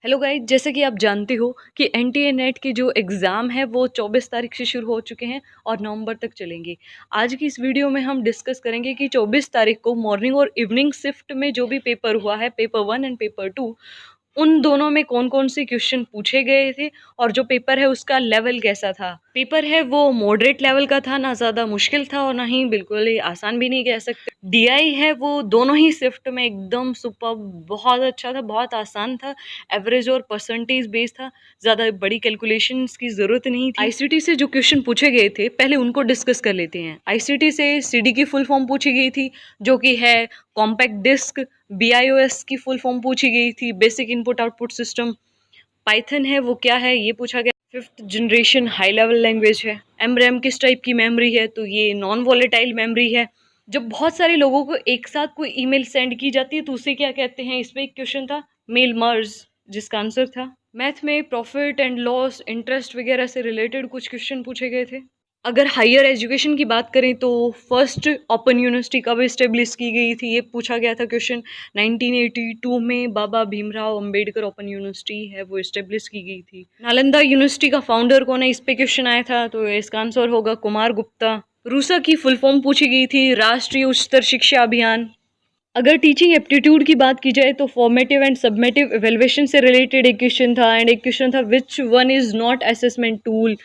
Hello guys, जैसे कि आप जानते हो कि एनटीए नेट के जो एग्ज़ाम है वो 24 तारीख से शुरू हो चुके हैं और नवंबर तक चलेंगे। आज की इस वीडियो में हम डिस्कस करेंगे कि 24 तारीख को मॉर्निंग और इवनिंग शिफ्ट में जो भी पेपर हुआ है, पेपर 1 एंड पेपर 2, उन दोनों में कौन-कौन से क्वेश्चन पूछे गए थे और जो पेपर है उसका लेवल कैसा था। पेपर है वो मॉडरेट लेवल का था, ना ज़्यादा मुश्किल था और ना ही बिल्कुल ही आसान भी नहीं कह सकते। डीआई है वो दोनों ही शिफ्ट में एकदम सुपर्ब, बहुत अच्छा था, बहुत आसान था, एवरेज और परसेंटेज बेस्ड था, ज़्यादा बड़ी कैलकुलेशंस की ज़रूरत नहीं थी। आईसीटी से जो क्वेश्चन पूछे गए थे पहले उनको डिस्कस कर लेते हैं। आईसीटी से सीडी की फुल फॉर्म पूछी गई थी जो कि है कॉम्पैक्ट डिस्क। बीआईओएस की फुल फॉर्म पूछी गई थी, basic input output system. Python है वो क्या है ये पूछा गया। Fifth generation high level language है। एमरैम किस टाइप की मेमोरी है, तो ये नॉन वॉलेटाइल मेमोरी है। जब बहुत सारे लोगों को एक साथ कोई ईमेल सेंड की जाती है तो उसे क्या कहते हैं, इस पे एक क्वेश्चन था मेल मर्ज, जिसका आंसर था। मैथ में प्रॉफिट एंड लॉस, इंटरेस्ट वगैरह से रिलेटेड कुछ क्वेश्चन पूछे गए थे। अगर हायर एजुकेशन की बात करें तो फर्स्ट ओपन यूनिवर्सिटी कब इस्टेब्लिश की गई थी, ये पूछा गया था क्वेश्चन। 1982 में बाबा भीमराव अंबेडकर ओपन यूनिवर्सिटी है वो इस्टेब्लिश की गई थी। नालंदा यूनिवर्सिटी का फाउंडर कौन है, इस पे क्वेश्चन आया था, तो इसका आंसर होगा कुमार गुप्ता। रूसा की फुल फॉर्म पूछी गई थी, राष्ट्रीय उच्चतर शिक्षा अभियान। अगर टीचिंग एप्टीट्यूड की बात की जाए तो फॉर्मेटिव एंड सबमेटिव इवेल्युएशन से रिलेटेड एक क्वेश्चन था, एंड एक क्वेश्चन था which one is not assessment tool.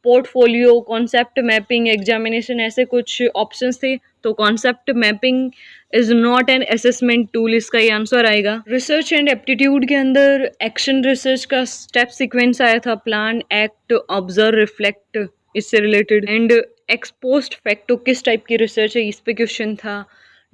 Portfolio, concept mapping, examination, ऐसे कुछ ऑप्शंस थे, तो concept mapping is not an assessment tool, इसका ये आंसर आएगा। रिसर्च एंड एप्टीट्यूड के अंदर एक्शन रिसर्च का स्टेप सीक्वेंस आया था, प्लान, एक्ट, ऑब्जर्व, रिफ्लेक्ट, इससे रिलेटेड। एंड एक्सपोस्ट फैक्टो किस टाइप की रिसर्च है, इस पे क्वेश्चन था।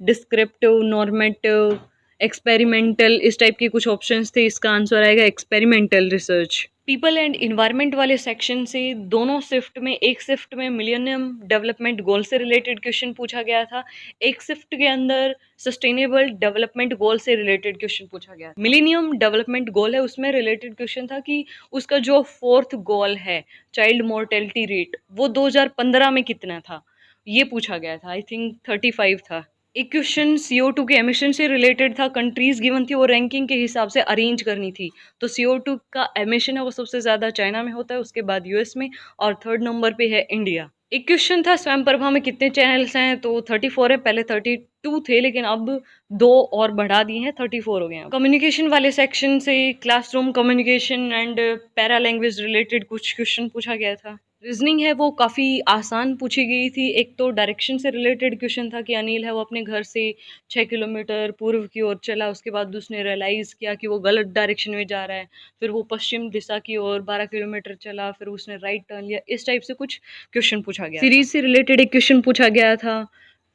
डिस्क्रिप्टिव, नॉर्मेटिव, एक्सपेरिमेंटल, इस टाइप के कुछ ऑप्शंस थे, इसका आंसर आएगा experimental research. People and environment वाले सेक्शन से दोनों शिफ्ट में, एक शिफ्ट में मिलेनियम डेवलपमेंट गोल से रिलेटेड क्वेश्चन पूछा गया था, एक शिफ्ट के अंदर सस्टेनेबल डेवलपमेंट गोल से रिलेटेड क्वेश्चन पूछा गया। मिलेनियम डेवलपमेंट गोल है उसमें रिलेटेड क्वेश्चन था कि उसका जो फोर्थ गोल है, चाइल्ड मोर्टेलिटी रेट, वो 2015 में कितना था, ये पूछा गया था। आई थिंक 35 था। एक क्वेश्चन CO2 के एमिशन से रिलेटेड था, कंट्रीज गिवन थी और रैंकिंग के हिसाब से अरेंज करनी थी, तो CO2 का एमिशन है वो सबसे ज़्यादा चाइना में होता है, उसके बाद यूएस में, और थर्ड नंबर पे है इंडिया। एक क्वेश्चन था स्वयं प्रभा में कितने चैनल्स हैं, तो 34 है, पहले 32 थे लेकिन अब 2 और बढ़ा दिए हैं, 34 हो गए हैं। कम्युनिकेशन वाले सेक्शन से classroom communication and para language related कुछ क्वेश्चन पूछा गया था। रीजनिंग है वो काफ़ी आसान पूछी गई थी। एक तो डायरेक्शन से रिलेटेड क्वेश्चन था कि अनिल है वो अपने घर से 6 किलोमीटर पूर्व की ओर चला, उसके बाद उसने रियलाइज़ किया कि वो गलत डायरेक्शन में जा रहा है, फिर वो पश्चिम दिशा की ओर 12 किलोमीटर चला, फिर उसने राइट टर्न लिया, इस टाइप से कुछ क्वेश्चन पूछा गया। सीरीज से रिलेटेड एक क्वेश्चन पूछा गया था,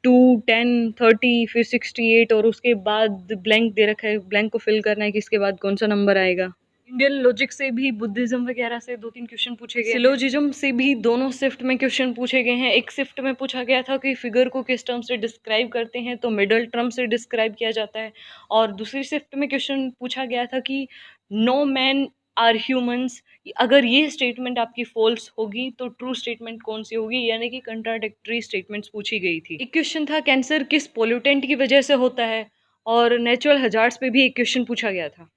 2, 10, 30, फिर 68, और उसके बाद ब्लैंक दे रखा है, ब्लैंक को फिल करना है कि इसके बाद कौन सा नंबर आएगा। इंडियन लॉजिक से भी, बुद्धिज्म वगैरह से 2-3 क्वेश्चन पूछे गए। सिलोजिज्म से भी दोनों शिफ्ट में क्वेश्चन पूछे गए हैं। एक शिफ्ट में पूछा गया था कि फिगर को किस टर्म से डिस्क्राइब करते हैं, तो मिडल टर्म से डिस्क्राइब किया जाता है, और दूसरी शिफ्ट में क्वेश्चन पूछा गया था कि नो मैन आर ह्यूमंस, अगर ये स्टेटमेंट आपकी फॉल्स होगी तो ट्रू स्टेटमेंट कौन सी होगी, यानी कि कंट्राडिक्टरी स्टेटमेंट्स पूछी गई थी। एक क्वेश्चन था कैंसर किस पोल्यूटेंट की वजह से होता है, और नेचुरल हजार्ड्स पे भी एक क्वेश्चन पूछा गया था।